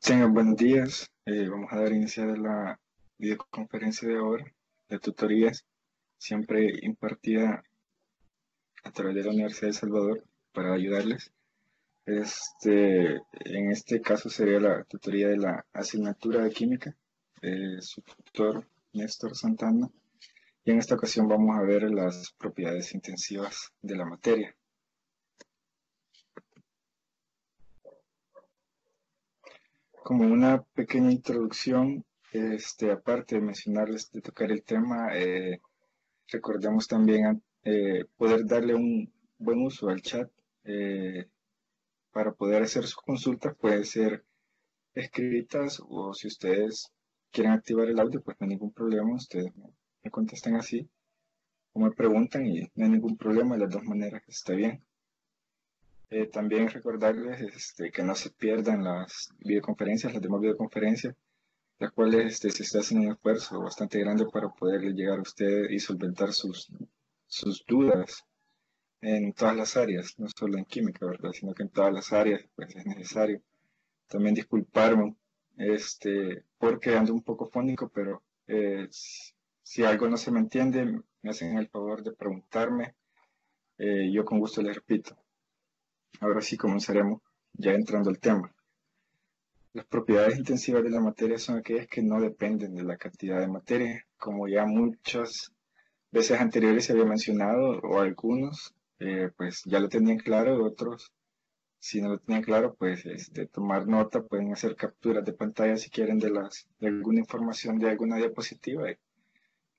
Tengan buenos días. Vamos a dar inicio a la videoconferencia de ahora, de tutorías, siempre impartida a través de la Universidad de El Salvador para ayudarles. En este caso sería la tutoría de la asignatura de química, su tutor Néstor Santana. Y en esta ocasión vamos a ver las propiedades intensivas de la materia. Como una pequeña introducción, aparte de mencionarles, de tocar el tema, recordemos también poder darle un buen uso al chat para poder hacer sus consultas. Pueden ser escritas o si ustedes quieren activar el audio, pues no hay ningún problema. Ustedes me contestan así o me preguntan y no hay ningún problema. De las dos maneras está bien. También recordarles que no se pierdan las videoconferencias, las demás videoconferencias, las cuales se está haciendo un esfuerzo bastante grande para poderle llegar a usted y solventar sus dudas en todas las áreas, no solo en química, ¿verdad? Sino que en todas las áreas, pues es necesario. También disculparme, porque ando un poco fónico, pero si algo no se me entiende, me hacen el favor de preguntarme, yo con gusto les repito. Ahora sí comenzaremos ya entrando al tema. Las propiedades intensivas de la materia son aquellas que no dependen de la cantidad de materia, como ya muchas veces anteriores se había mencionado, o algunos, pues ya lo tenían claro, otros, si no lo tenían claro, pues tomar nota, pueden hacer capturas de pantalla si quieren de alguna información de alguna diapositiva, y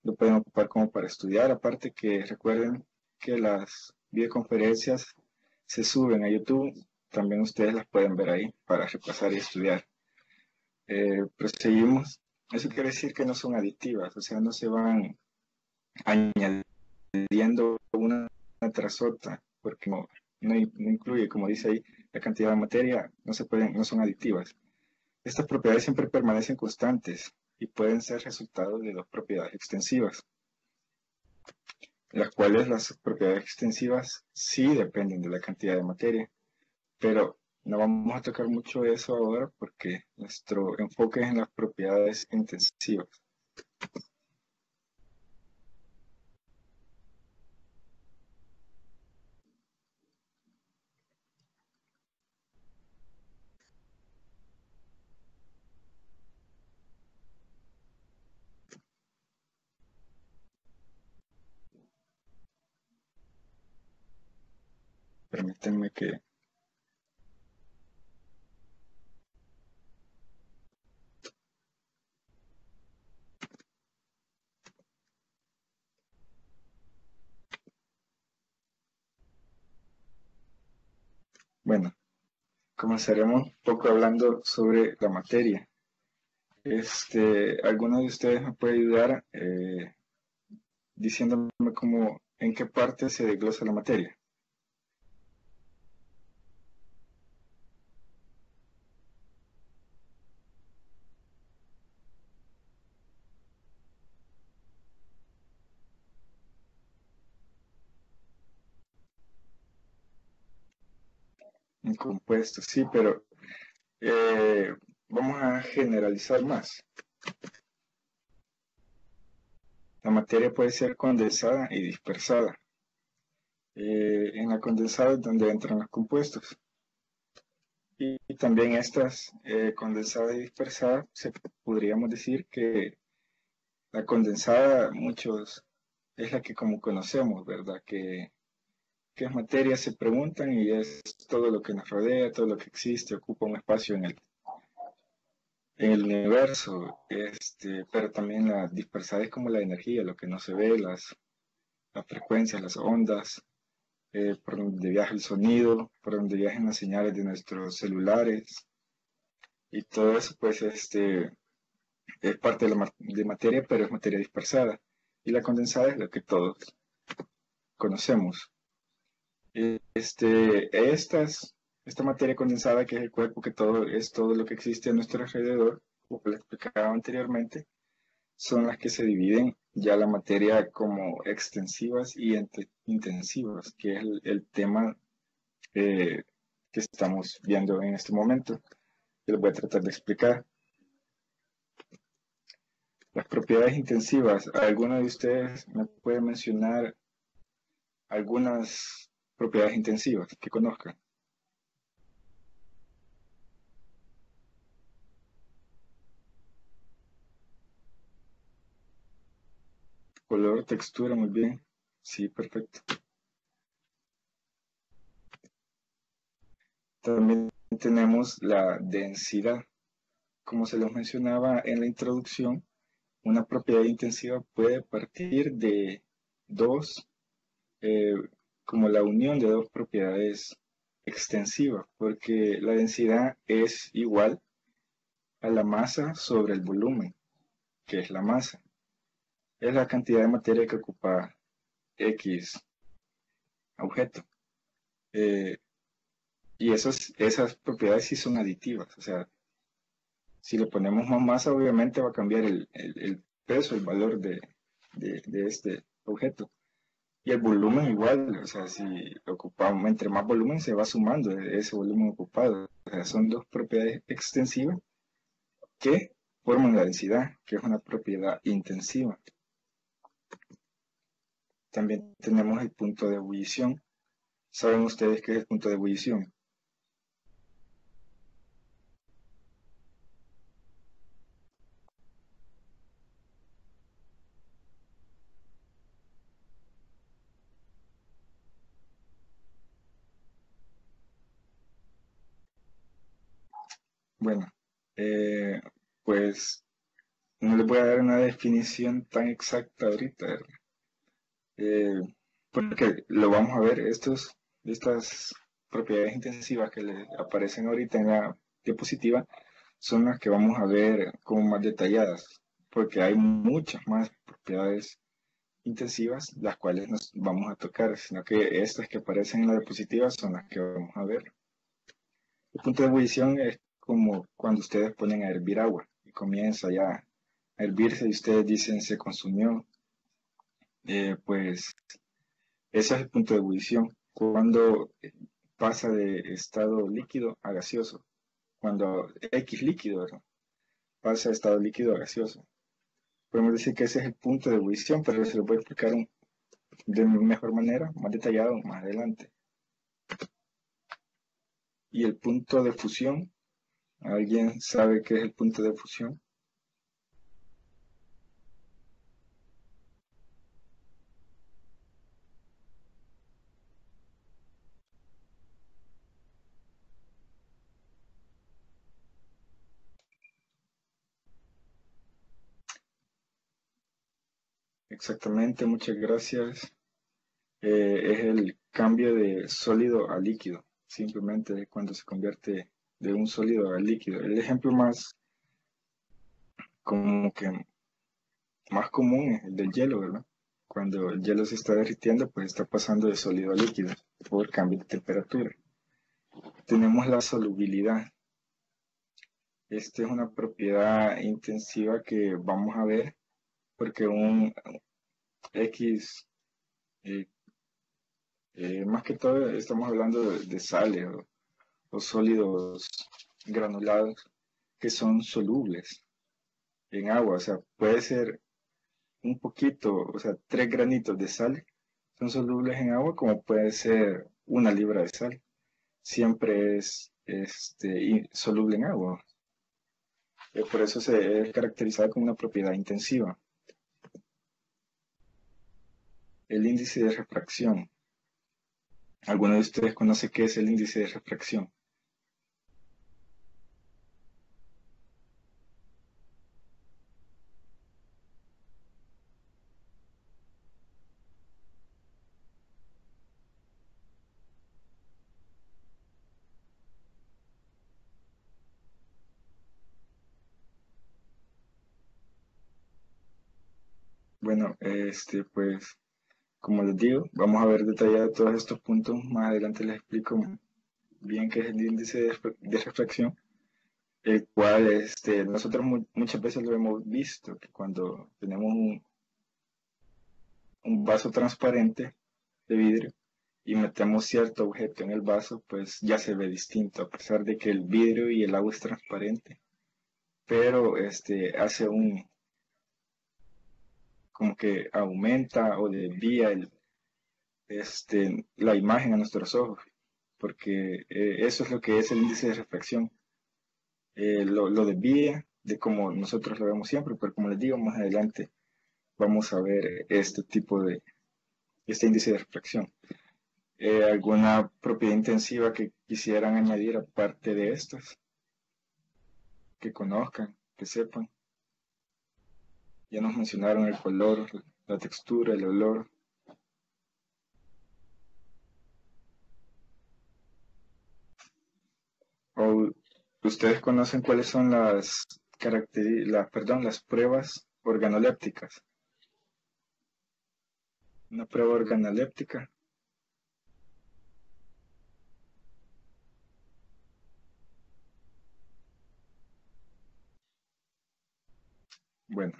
lo pueden ocupar como para estudiar. Aparte que recuerden que las videoconferencias se suben a YouTube, también ustedes las pueden ver ahí para repasar y estudiar. Proseguimos. Eso quiere decir que no son adictivas, o sea, no se van añadiendo una tras otra, porque no incluye, como dice ahí, la cantidad de materia, no son adictivas. Estas propiedades siempre permanecen constantes y pueden ser resultado de dos propiedades extensivas, las cuales las propiedades extensivas sí dependen de la cantidad de materia, pero no vamos a tocar mucho eso ahora porque nuestro enfoque es en las propiedades intensivas. Permítanme que... Bueno, comenzaremos un poco hablando sobre la materia. ¿Alguno de ustedes me puede ayudar diciéndome cómo, en qué parte se desglosa la materia? En compuestos, sí, pero eh, vamos a generalizar más. La materia puede ser condensada y dispersada. En la condensada es donde entran los compuestos. Y también estas condensadas y dispersadas, podríamos decir que la condensada, muchos, es la que como conocemos, ¿verdad? ¿Qué es materia? Se preguntan y es todo lo que nos rodea, todo lo que existe, ocupa un espacio en el universo, pero también la dispersada es como la energía, lo que no se ve, las frecuencias, las ondas, por donde viaja el sonido, por donde viajan las señales de nuestros celulares, y todo eso pues es parte de materia, pero es materia dispersada, y la condensada es lo que todos conocemos. Esta materia condensada, que es el cuerpo, que es todo lo que existe a nuestro alrededor, como les explicaba anteriormente, son las que se dividen ya la materia como extensivas y intensivas, que es el tema que estamos viendo en este momento. que les voy a tratar de explicar. Las propiedades intensivas, ¿alguno de ustedes me puede mencionar algunas propiedades intensivas que conozcan? Color, textura, muy bien. Sí, perfecto. También tenemos la densidad. Como se los mencionaba en la introducción, una propiedad intensiva puede partir de dos, eh, como la unión de dos propiedades extensivas, porque la densidad es igual a la masa sobre el volumen, que es la masa. Es la cantidad de materia que ocupa X objeto. Eh, y esas propiedades sí son aditivas. O sea, si le ponemos más masa, obviamente va a cambiar el peso, el valor de este objeto. Y el volumen igual, o sea, si ocupamos, entre más volumen se va sumando de ese volumen ocupado. O sea, son dos propiedades extensivas que forman la densidad, que es una propiedad intensiva. También tenemos el punto de ebullición. ¿Saben ustedes qué es el punto de ebullición? Bueno, eh, pues no les voy a dar una definición tan exacta ahorita, ¿verdad? Eh, porque lo vamos a ver, estas propiedades intensivas que le aparecen ahorita en la diapositiva son las que vamos a ver como más detalladas, porque hay muchas más propiedades intensivas las cuales nos vamos a tocar, sino que estas que aparecen en la diapositiva son las que vamos a ver. El punto de ebullición es como cuando ustedes ponen a hervir agua y comienza ya a hervirse y ustedes dicen se consumió, pues ese es el punto de ebullición. Cuando pasa de estado líquido a gaseoso, cuando X líquido, ¿verdad? Pasa de estado líquido a gaseoso. Podemos decir que ese es el punto de ebullición, pero se lo voy a explicar de mejor manera, más detallado, más adelante. Y el punto de fusión, ¿alguien sabe qué es el punto de fusión? Exactamente, muchas gracias. Es el cambio de sólido a líquido, simplemente cuando se convierte de un sólido a líquido. El ejemplo como que más común es el del hielo, ¿verdad? Cuando el hielo se está derritiendo, pues está pasando de sólido a líquido por cambio de temperatura. Tenemos la solubilidad. Esta es una propiedad intensiva que vamos a ver porque un X, eh, más que todo estamos hablando de sales o sólidos granulados que son solubles en agua. O sea, puede ser un poquito, o sea, 3 granitos de sal son solubles en agua como puede ser una libra de sal. Siempre es soluble en agua. Por eso se es caracterizada como una propiedad intensiva. El índice de refracción. ¿Alguno de ustedes conoce qué es el índice de refracción? Bueno, pues, como les digo, vamos a ver detallado todos estos puntos. Más adelante les explico bien qué es el índice de refracción, el cual nosotros muchas veces lo hemos visto, que cuando tenemos un vaso transparente de vidrio, y metemos cierto objeto en el vaso, pues ya se ve distinto, a pesar de que el vidrio y el agua es transparente, pero hace como que aumenta o desvía la imagen a nuestros ojos, porque eso es lo que es el índice de refracción. Lo desvía de como nosotros lo vemos siempre, pero como les digo, más adelante vamos a ver este índice de refracción. ¿Alguna propiedad intensiva que quisieran añadir aparte de estas? Que conozcan, que sepan. Ya nos mencionaron el color, la textura, el olor. ¿O ustedes conocen cuáles son las pruebas organolépticas? Una prueba organoléptica. Bueno,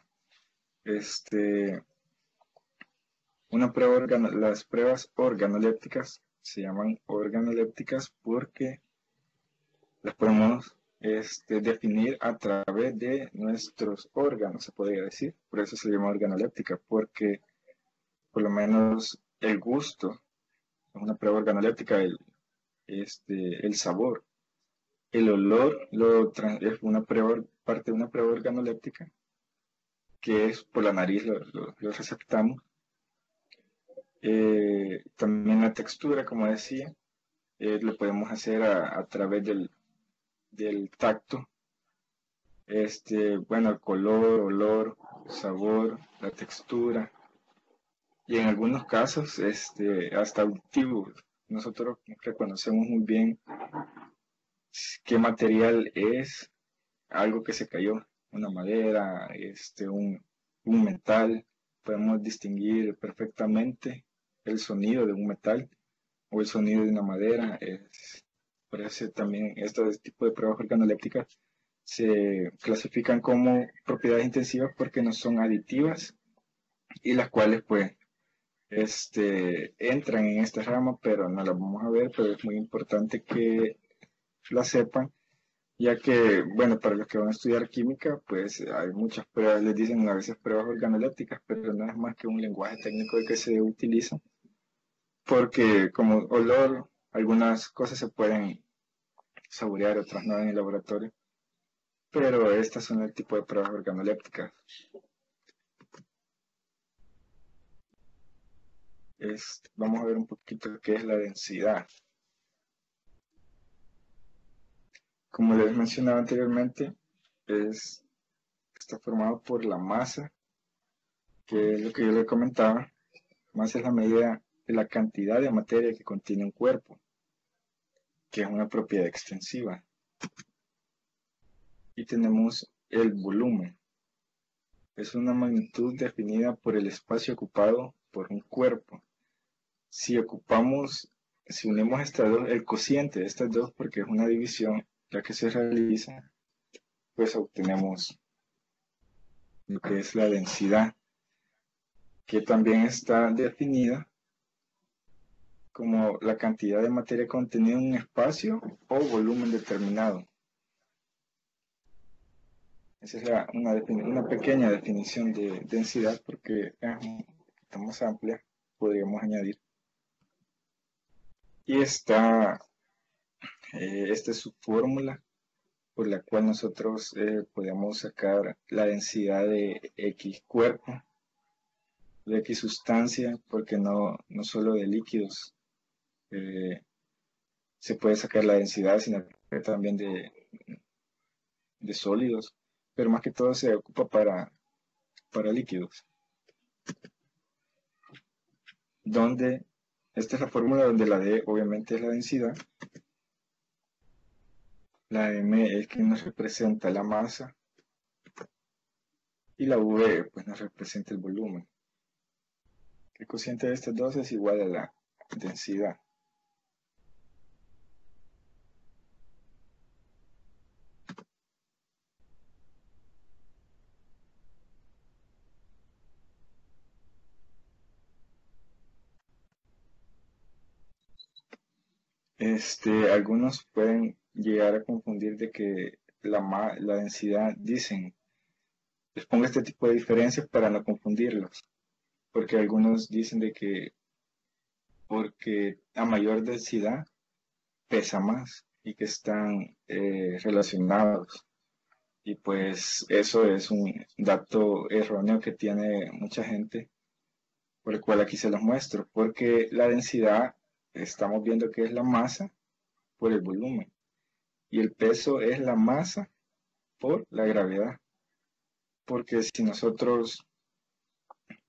este, las pruebas organolépticas se llaman organolépticas porque las podemos definir a través de nuestros órganos, se podría decir. Por eso se llama organoléptica, porque por lo menos el gusto es una prueba organoléptica, el sabor, el olor es parte de una prueba organoléptica, que es por la nariz lo receptamos. También la textura, como decía, lo podemos hacer a través del tacto. Bueno, el color, olor, sabor, la textura y en algunos casos, hasta auditivo. Nosotros reconocemos muy bien qué material es algo que se cayó, una madera, un metal. Podemos distinguir perfectamente el sonido de un metal o el sonido de una madera. Por eso también este tipo de pruebas organolépticas se clasifican como propiedades intensivas porque no son aditivas y las cuales pues entran en esta rama, pero no las vamos a ver, pero es muy importante que la sepan, ya que, bueno, para los que van a estudiar química, pues hay muchas pruebas, les dicen a veces pruebas organolépticas, pero no es más que un lenguaje técnico el que se utiliza, porque como olor, algunas cosas se pueden saborear, otras no en el laboratorio, pero estas son el tipo de pruebas organolépticas. Vamos a ver un poquito qué es la densidad. Como les mencionaba anteriormente, está formado por la masa, que es lo que yo les comentaba. Masa es la medida de la cantidad de materia que contiene un cuerpo, que es una propiedad extensiva. Y tenemos el volumen. Es una magnitud definida por el espacio ocupado por un cuerpo. Si si unimos estas dos, el cociente de estas dos, porque es una división la que se realiza, pues obtenemos lo que es la densidad, que también está definida como la cantidad de materia contenida en un espacio o volumen determinado. Esa es una pequeña definición de densidad porque es un poquito más amplia, podríamos añadir. Y esta es su fórmula por la cual nosotros podemos sacar la densidad de X cuerpo, de X sustancia, porque no solo de líquidos se puede sacar la densidad, sino que también de sólidos, pero más que todo se ocupa para líquidos, donde esta es la fórmula donde la D obviamente es la densidad, la M es que nos representa la masa y la V pues nos representa el volumen. El cociente de estas dos es igual a la densidad. Algunos pueden llegar a confundir de que la densidad, dicen, les pongo este tipo de diferencias para no confundirlos, porque algunos dicen de que porque a mayor densidad pesa más y que están relacionados. Y pues eso es un dato erróneo que tiene mucha gente, por el cual aquí se los muestro, porque la densidad estamos viendo que es la masa por el volumen y el peso es la masa por la gravedad. Porque si nosotros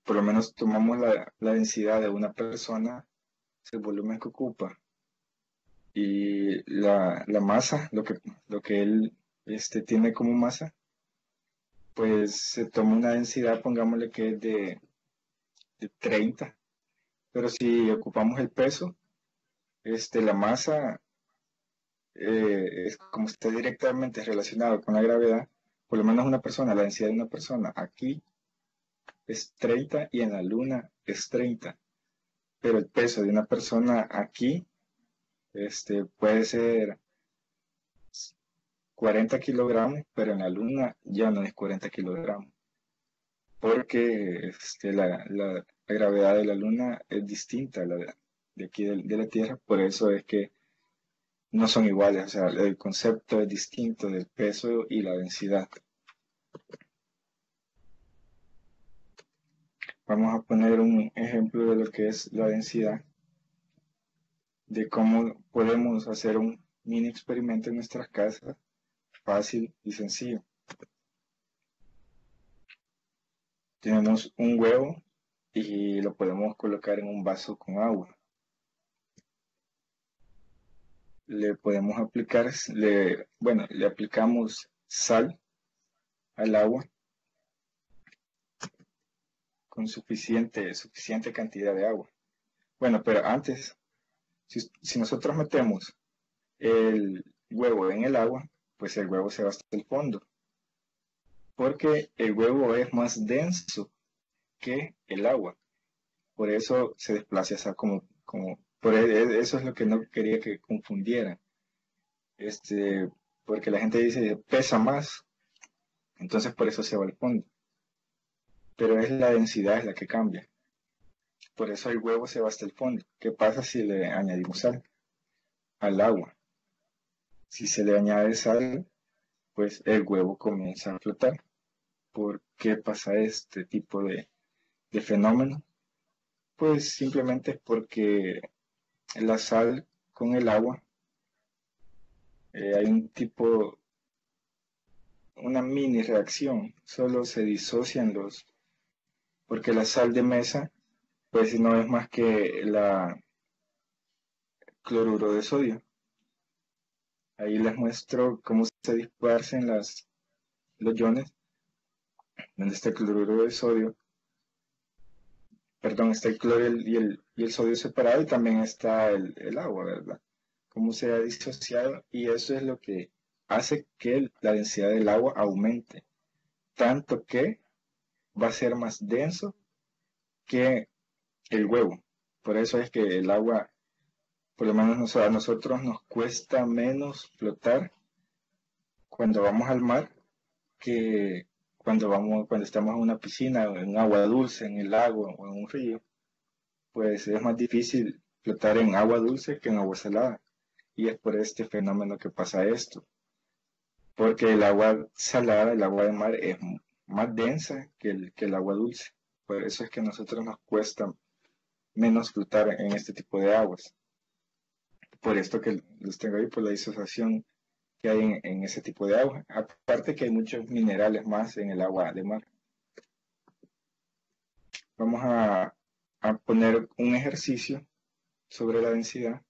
por lo menos tomamos la densidad de una persona, es el volumen que ocupa, y la masa, lo que él tiene como masa, pues se toma una densidad, pongámosle que es de 30, pero si ocupamos el peso, la masa, es como está directamente relacionado con la gravedad, por lo menos una persona, la densidad de una persona aquí es 30 y en la luna es 30, pero el peso de una persona aquí puede ser 40 kilogramos, pero en la luna ya no es 40 kilogramos, porque la gravedad de la luna es distinta a la de aquí de la Tierra, por eso es que no son iguales, o sea, el concepto es distinto del peso y la densidad. Vamos a poner un ejemplo de lo que es la densidad, de cómo podemos hacer un mini experimento en nuestras casas, fácil y sencillo. Tenemos un huevo y lo podemos colocar en un vaso con agua. Le podemos aplicar, le aplicamos sal al agua con suficiente cantidad de agua. Bueno, pero antes, si nosotros metemos el huevo en el agua, pues el huevo se va hasta el fondo, porque el huevo es más denso que el agua. Por eso se desplaza, o sea, eso es lo que no quería que confundieran. Porque la gente dice pesa más, entonces por eso se va al fondo. Pero es la densidad es la que cambia. Por eso el huevo se va hasta el fondo. ¿Qué pasa si le añadimos sal al agua? Si se le añade sal, pues el huevo comienza a flotar. ¿Por qué pasa este tipo de fenómeno? Pues simplemente es porque la sal con el agua, hay una mini reacción, solo se disocian porque la sal de mesa, pues no es más que la cloruro de sodio. Ahí les muestro cómo se dispersan los iones, donde está el cloruro de sodio, perdón, está el cloro y el sodio separado, y también está el agua, ¿verdad? Cómo se ha disociado, y eso es lo que hace que la densidad del agua aumente, tanto que va a ser más denso que el huevo. Por eso es que el agua, por lo menos a nosotros nos cuesta menos flotar cuando vamos al mar que cuando estamos en una piscina, en agua dulce, en el lago o en un río. Pues es más difícil flotar en agua dulce que en agua salada. Y es por este fenómeno que pasa esto. Porque el agua salada, el agua de mar, es más densa que el agua dulce. Por eso es que a nosotros nos cuesta menos flotar en este tipo de aguas. Por esto que los tengo ahí, por la disociación que hay en ese tipo de agua. Aparte que hay muchos minerales más en el agua de mar. Vamos a poner un ejercicio sobre la densidad,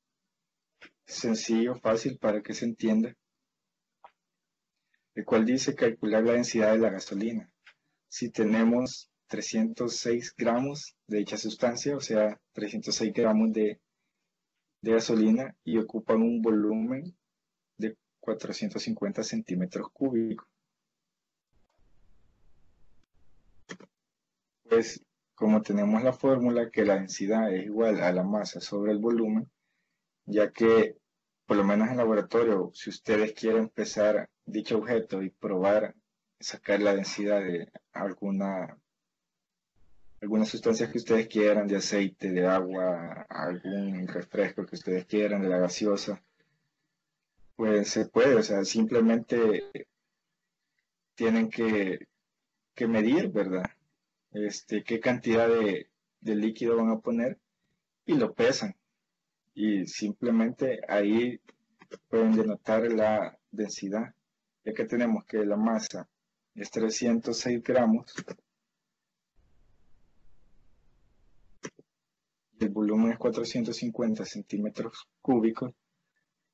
sencillo, fácil para que se entienda, el cual dice calcular la densidad de la gasolina. Si tenemos 306 gramos de dicha sustancia, o sea, 306 gramos de gasolina, y ocupan un volumen de 450 centímetros cúbicos. Pues como tenemos la fórmula que la densidad es igual a la masa sobre el volumen, ya que por lo menos en laboratorio, si ustedes quieren empezar dicho objeto y probar, sacar la densidad de algunas sustancias que ustedes quieran, de aceite, de agua, algún refresco que ustedes quieran, de la gaseosa, pues se puede, o sea, simplemente tienen que medir, ¿verdad? Qué cantidad de líquido van a poner y lo pesan. Y simplemente ahí pueden denotar la densidad, ya que tenemos que la masa es 306 gramos y el volumen es 450 centímetros cúbicos,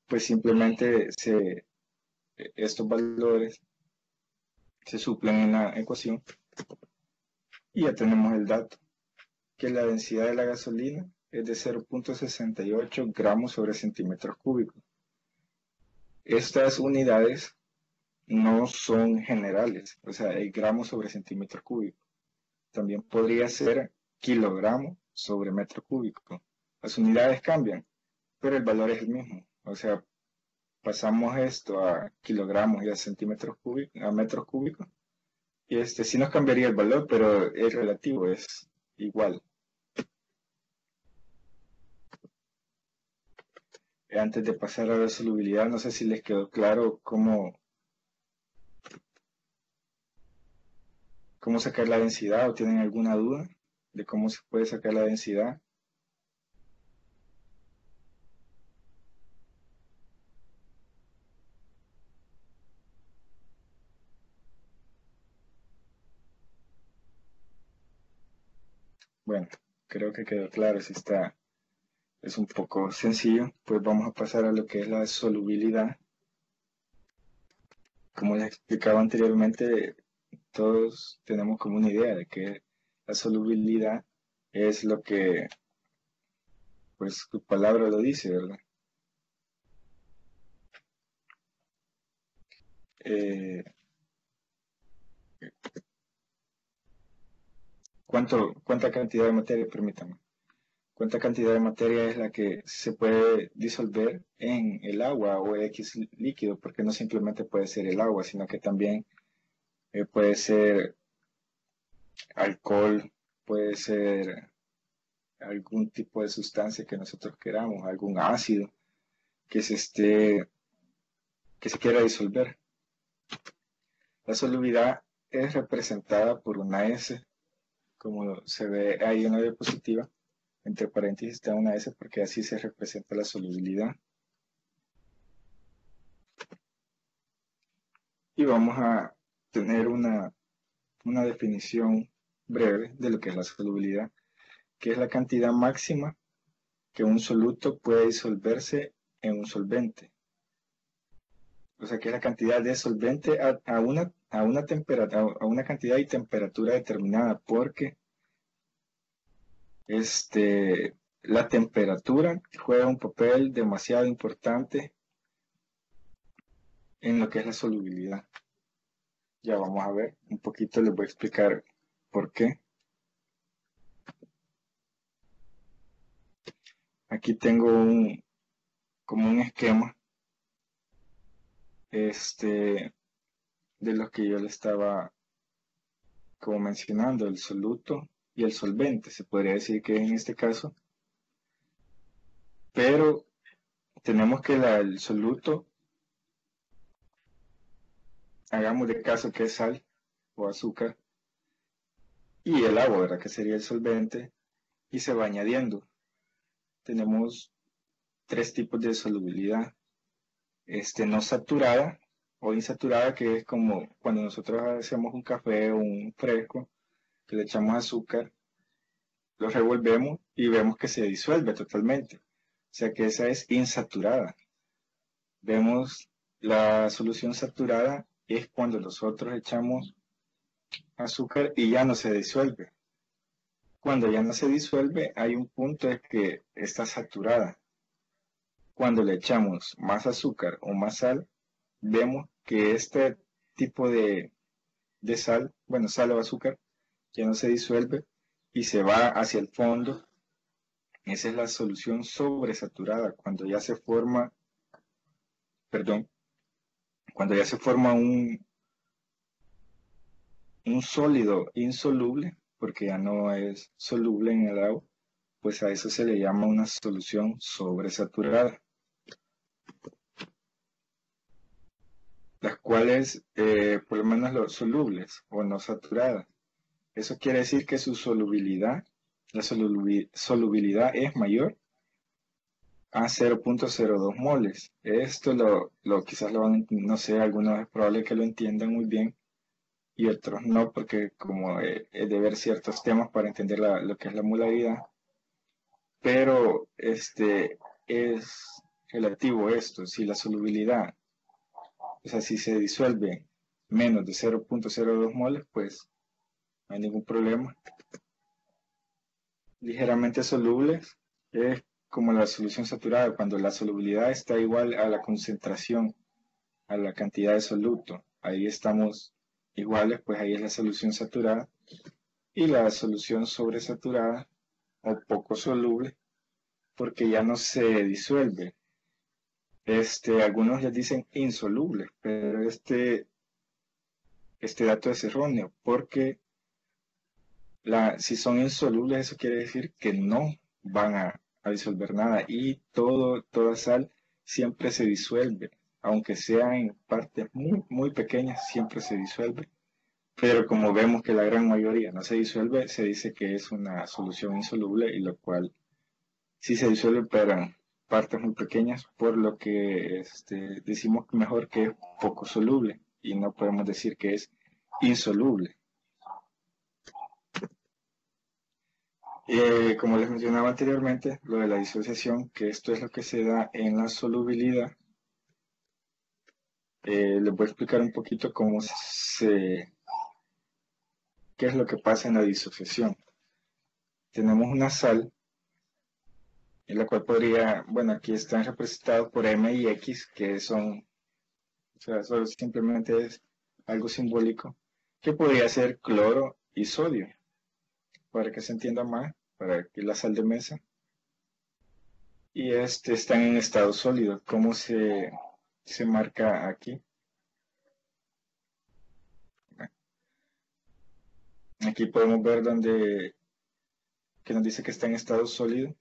pues simplemente estos valores se suplen en la ecuación y ya tenemos el dato, que la densidad de la gasolina es de 0,68 gramos sobre centímetros cúbicos. Estas unidades no son generales, o sea, el gramo sobre centímetro cúbico. También podría ser kilogramo sobre metro cúbico. Las unidades cambian, pero el valor es el mismo. O sea, pasamos esto a kilogramos y a centímetros cúbicos, a metros cúbicos, y sí nos cambiaría el valor, pero es relativo, es igual. Antes de pasar a la solubilidad, no sé si les quedó claro cómo sacar la densidad o tienen alguna duda de cómo se puede sacar la densidad. Bueno, creo que quedó claro, si está, es un poco sencillo, pues vamos a pasar a lo que es la solubilidad. Como les explicaba anteriormente, todos tenemos como una idea de que la solubilidad es lo que, pues, tu palabra lo dice, ¿verdad? ¿Cuánta cantidad de materia, permítame? ¿Cuánta cantidad de materia es la que se puede disolver en el agua o X líquido? Porque no simplemente puede ser el agua, sino que también puede ser alcohol, puede ser algún tipo de sustancia que nosotros queramos, algún ácido que que se quiera disolver. La solubilidad es representada por una S, como se ve ahí en la diapositiva. Entre paréntesis está una S porque así se representa la solubilidad. Y vamos a tener una definición breve de lo que es la solubilidad, que es la cantidad máxima que un soluto puede disolverse en un solvente. O sea, que es la cantidad de solvente a una cantidad y temperatura determinada, porque la temperatura juega un papel demasiado importante en lo que es la solubilidad. Ya vamos a ver un poquito, les voy a explicar por qué. Aquí tengo como un esquema de lo que yo le estaba como mencionando, el soluto y el solvente, se podría decir que en este caso, pero tenemos que el soluto, hagamos de caso que es sal o azúcar, y el agua, ¿verdad? Que sería el solvente, y se va añadiendo. Tenemos tres tipos de solubilidad, no saturada o insaturada, que es como cuando nosotros hacemos un café o un fresco, que le echamos azúcar, lo revolvemos y vemos que se disuelve totalmente. O sea que esa es insaturada. Vemos la solución saturada es cuando nosotros echamos azúcar y ya no se disuelve. Cuando ya no se disuelve, hay un punto en que está saturada. Cuando le echamos más azúcar o más sal, vemos que este tipo de sal, bueno, sal o azúcar, ya no se disuelve y se va hacia el fondo. Esa es la solución sobresaturada, cuando ya se forma perdón, cuando ya se forma un sólido insoluble, porque ya no es soluble en el agua, pues a eso se le llama una solución sobresaturada, las cuales, por lo menos los solubles o no saturadas, eso quiere decir que su solubilidad, solubilidad es mayor a 0,02 moles. Esto quizás lo van, no sé, algunos es probable que lo entiendan muy bien y otros no, porque como es de ver ciertos temas para entender lo que es la molaridad, pero es relativo esto, si la solubilidad, o sea, si se disuelve menos de 0,02 moles, pues no hay ningún problema. Ligeramente solubles es como la solución saturada, cuando la solubilidad está igual a la concentración, a la cantidad de soluto. Ahí estamos iguales, pues ahí es la solución saturada. Y la solución sobresaturada o poco soluble, porque ya no se disuelve. Algunos les dicen insoluble, pero este dato es erróneo, porque si son insolubles, eso quiere decir que no van a disolver nada y toda sal siempre se disuelve, aunque sea en partes muy, muy pequeñas, siempre se disuelve. Pero como vemos que la gran mayoría no se disuelve, se dice que es una solución insoluble y lo cual sí se disuelve, pero en partes muy pequeñas, por lo que decimos mejor que es poco soluble y no podemos decir que es insoluble. Como les mencionaba anteriormente, lo de la disociación, que esto es lo que se da en la solubilidad, les voy a explicar un poquito qué es lo que pasa en la disociación. Tenemos una sal, en la cual bueno, aquí están representados por M y X, que son, o sea, eso simplemente es algo simbólico, que podría ser cloro y sodio, para que se entienda más, para que la sal de mesa. Y están en estado sólido. ¿Cómo se marca aquí? Aquí podemos ver que nos dice que está en estado sólido.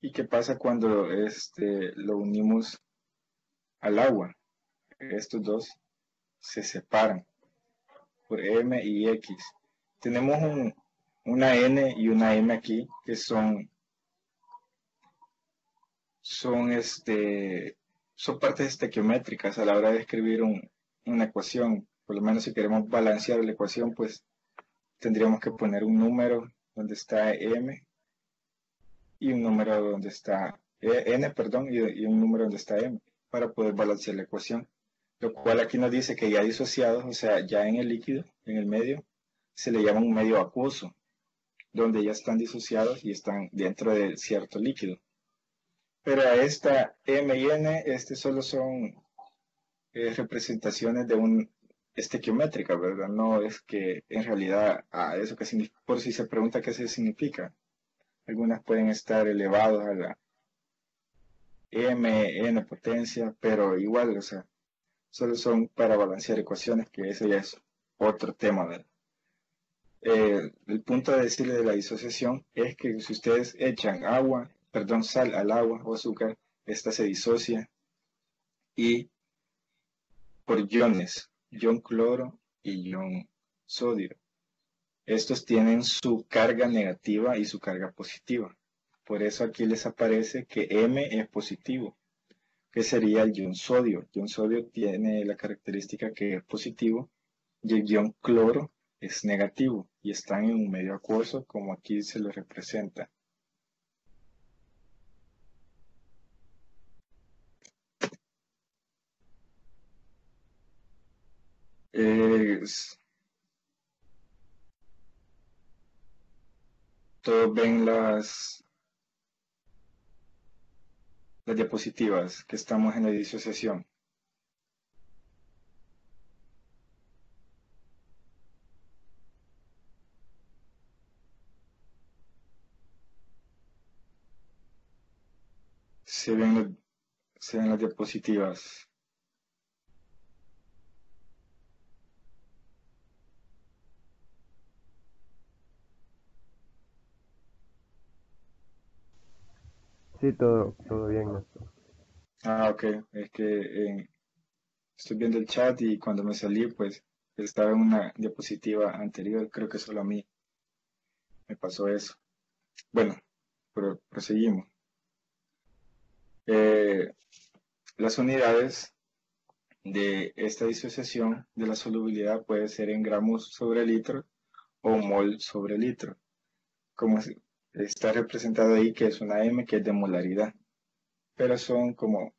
¿Y qué pasa cuando lo unimos al agua? Estos dos se separan por M y X. Tenemos una N y una M aquí que son partes estequiométricas a la hora de escribir una ecuación. Por lo menos si queremos balancear la ecuación, pues tendríamos que poner un número donde está M y un número donde está N, perdón, y un número donde está M para poder balancear la ecuación. Lo cual aquí nos dice que ya disociados, o sea, ya en el líquido, en el medio, se le llama un medio acuoso, donde ya están disociados y están dentro de cierto líquido. Pero a esta M y N, solo son representaciones de un estequiométrica, ¿verdad? No es que en realidad eso que significa, por si se pregunta qué se significa. Algunas pueden estar elevados a la n potencia, pero igual, o sea, solo son para balancear ecuaciones, que eso ya es otro tema, ¿verdad? El punto de decirle de la disociación es que si ustedes echan sal al agua o azúcar, esta se disocia y por iones, ion cloro y ion sodio. Estos tienen su carga negativa y su carga positiva. Por eso aquí les aparece que M es positivo, que sería el ion sodio. El ion sodio tiene la característica que es positivo y el ion cloro es negativo y están en un medio acuoso como aquí se lo representa. Todos ven las diapositivas que estamos en la disociación. Se ven se ven las diapositivas. Sí, todo bien, Néstor. Ah, ok, es que estoy viendo el chat y cuando me salí, pues estaba en una diapositiva anterior, creo que solo a mí me pasó eso. Bueno, pero proseguimos. Eh, las unidades de esta disociación de la solubilidad puede ser en gramos sobre litro o mol sobre litro, como está representado ahí, que es una M, que es de molaridad, pero son como,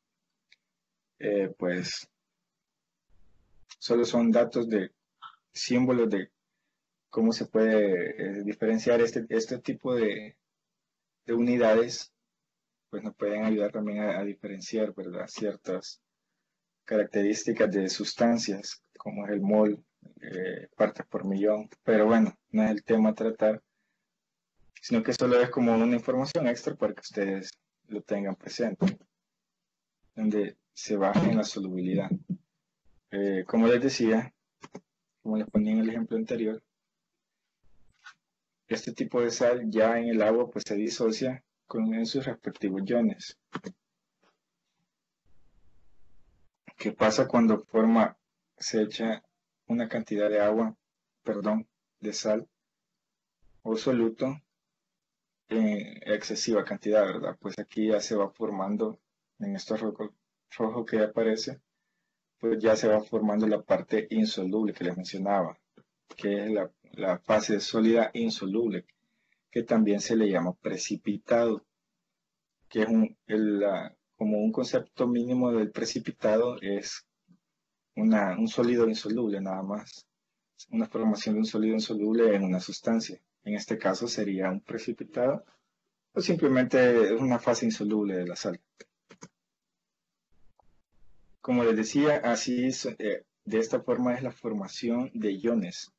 pues, solo son datos de símbolos de cómo se puede diferenciar este tipo de unidades, pues nos pueden ayudar también a diferenciar, ¿verdad? Ciertas características de sustancias, como es el mol, partes por millón, pero bueno, no es el tema a tratar, sino que solo es como una información extra para que ustedes lo tengan presente, donde se baja en la solubilidad. Como les decía, como les ponía en el ejemplo anterior, este tipo de sal ya en el agua pues se disocia en sus respectivos iones. ¿Qué pasa cuando se echa una cantidad de agua, perdón, de sal o soluto en excesiva cantidad, ¿verdad? Pues aquí ya se va formando, en esto rojo que aparece, pues ya se va formando la parte insoluble que les mencionaba, que es la fase sólida insoluble, que también se le llama precipitado, que es como un concepto mínimo del precipitado, es un sólido insoluble nada más, una formación de un sólido insoluble en una sustancia. En este caso sería un precipitado o simplemente una fase insoluble de la sal. Como les decía, de esta forma es la formación de iones,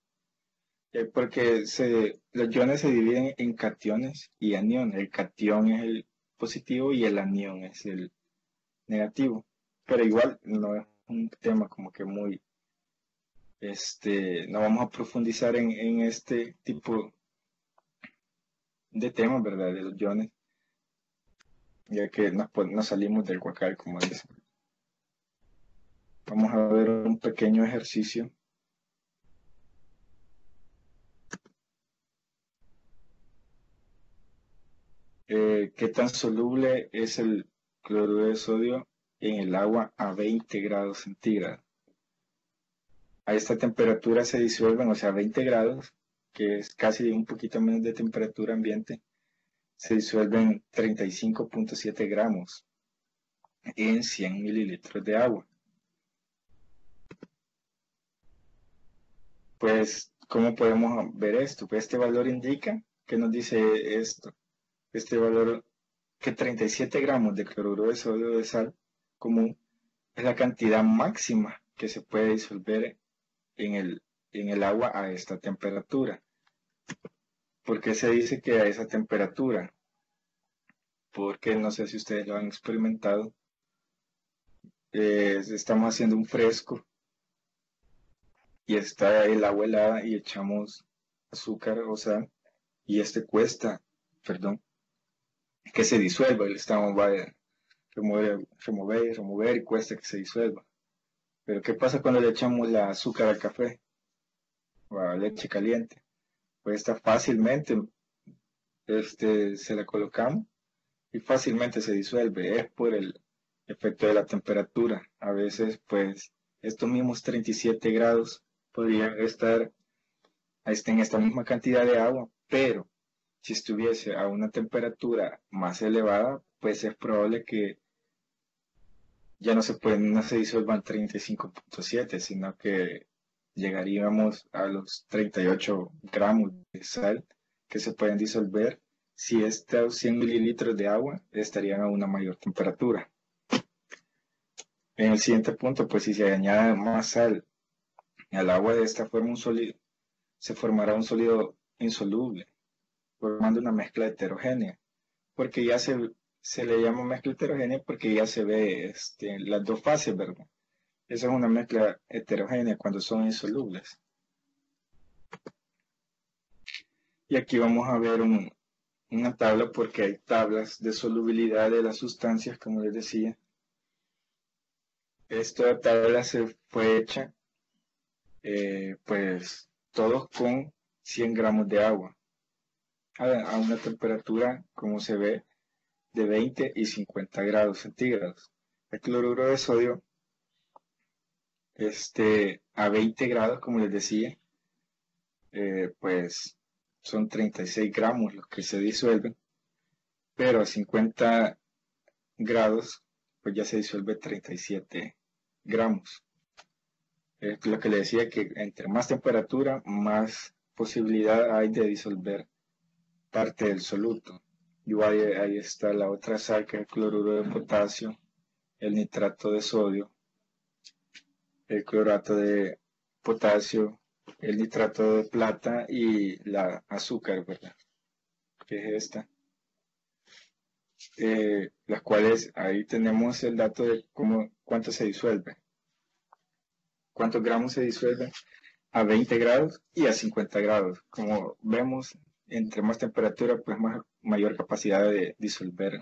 porque los iones se dividen en cationes y aniones. El catión es el positivo y el anión es el negativo, pero igual no es un tema como que muy, no vamos a profundizar en este tipo de temas, ¿verdad? De los iones, ya que nos salimos del huacal, como dicen. Vamos a ver un pequeño ejercicio. ¿Qué tan soluble es el cloruro de sodio en el agua a 20 grados centígrados? A esta temperatura se disuelven, o sea, 20 grados, que es casi un poquito menos de temperatura ambiente, se disuelven 35.7 gramos en 100 mililitros de agua. Pues, ¿cómo podemos ver esto? Pues este valor indica, ¿qué nos dice esto? Este valor, que 37 gramos de cloruro de sodio de sal común es la cantidad máxima que se puede disolver en el agua a esta temperatura. ¿Por qué se dice que a esa temperatura? Porque no sé si ustedes lo han experimentado. Estamos haciendo un fresco y está el agua helada y echamos azúcar o sal y perdón, que se disuelva. Estamos va a remover y cuesta que se disuelva. Pero ¿qué pasa cuando le echamos la azúcar al café o a leche caliente? Pues está fácilmente, se la colocamos y fácilmente se disuelve. Es por el efecto de la temperatura. A veces, pues, estos mismos 37 grados podrían estar en esta misma cantidad de agua, pero si estuviese a una temperatura más elevada, pues es probable que ya no se disuelvan 35.7, sino que llegaríamos a los 38 gramos de sal que se pueden disolver si estos 100 mililitros de agua estarían a una mayor temperatura. En el siguiente punto, pues si se añade más sal al agua de esta forma, se formará un sólido insoluble, formando una mezcla heterogénea, porque ya se le llama mezcla heterogénea porque ya se ve las dos fases, ¿verdad? Esa es una mezcla heterogénea cuando son insolubles. Y aquí vamos a ver una tabla porque hay tablas de solubilidad de las sustancias, como les decía. Esta tabla se fue hecha, pues, todos con 100 gramos de agua a una temperatura, como se ve, de 20 y 50 grados centígrados. El cloruro de sodio, a 20 grados, como les decía, pues son 36 gramos los que se disuelven, pero a 50 grados, pues ya se disuelve 37 gramos. Es lo que le decía, que entre más temperatura, más posibilidad hay de disolver parte del soluto. Y ahí está la otra sal, que es el cloruro de potasio, el nitrato de sodio, el clorato de potasio, el nitrato de plata y la azúcar, ¿verdad? Que es esta. Las cuales ahí tenemos el dato de cuánto se disuelve. Cuántos gramos se disuelven a 20 grados y a 50 grados. Como vemos, entre más temperatura, pues mayor capacidad de disolver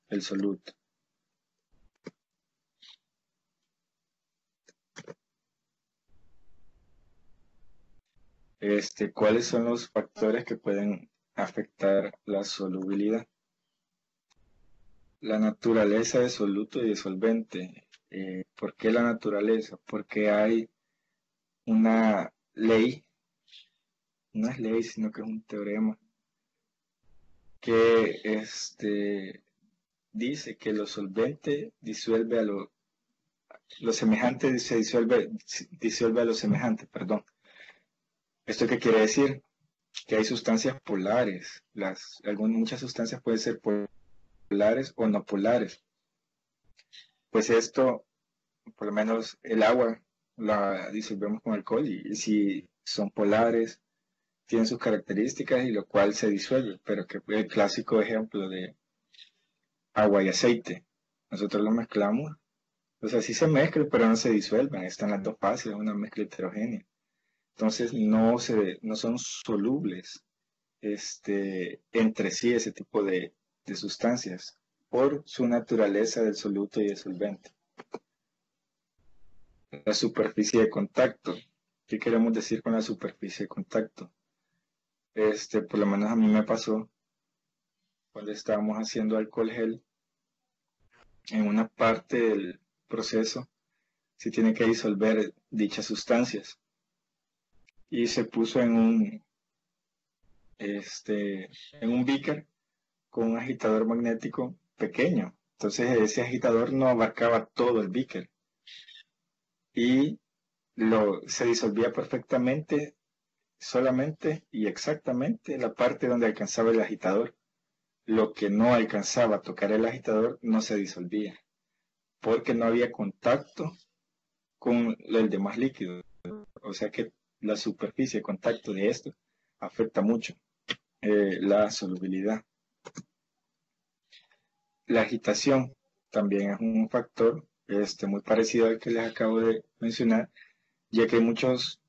el soluto. ¿Cuáles son los factores que pueden afectar la solubilidad? La naturaleza de soluto y de solvente. ¿Por qué la naturaleza? Porque hay una ley, no es ley, sino que es un teorema, que dice que lo solvente disuelve a lo semejante, se disuelve a lo semejante, perdón. ¿Esto qué quiere decir? Que hay sustancias polares. Muchas sustancias pueden ser polares o no polares. Pues esto, por lo menos el agua, la disolvemos con alcohol y si son polares, tienen sus características y lo cual se disuelve, pero que el clásico ejemplo de agua y aceite. Nosotros lo mezclamos, o sea, sí se mezcla, pero no se disuelven, están las dos fases, es una mezcla heterogénea. Entonces no son solubles entre sí ese tipo de sustancias por su naturaleza del soluto y del solvente. La superficie de contacto. ¿Qué queremos decir con la superficie de contacto? Por lo menos a mí me pasó cuando estábamos haciendo alcohol gel, en una parte del proceso se tiene que disolver dichas sustancias y se puso en un beaker con un agitador magnético pequeño. Entonces ese agitador no abarcaba todo el beaker y se disolvía perfectamente, solamente y exactamente la parte donde alcanzaba el agitador. Lo que no alcanzaba a tocar el agitador no se disolvía, porque no había contacto con el demás líquido. O sea que la superficie de contacto de esto afecta mucho la solubilidad. La agitación también es un factor muy parecido al que les acabo de mencionar, ya que hay muchas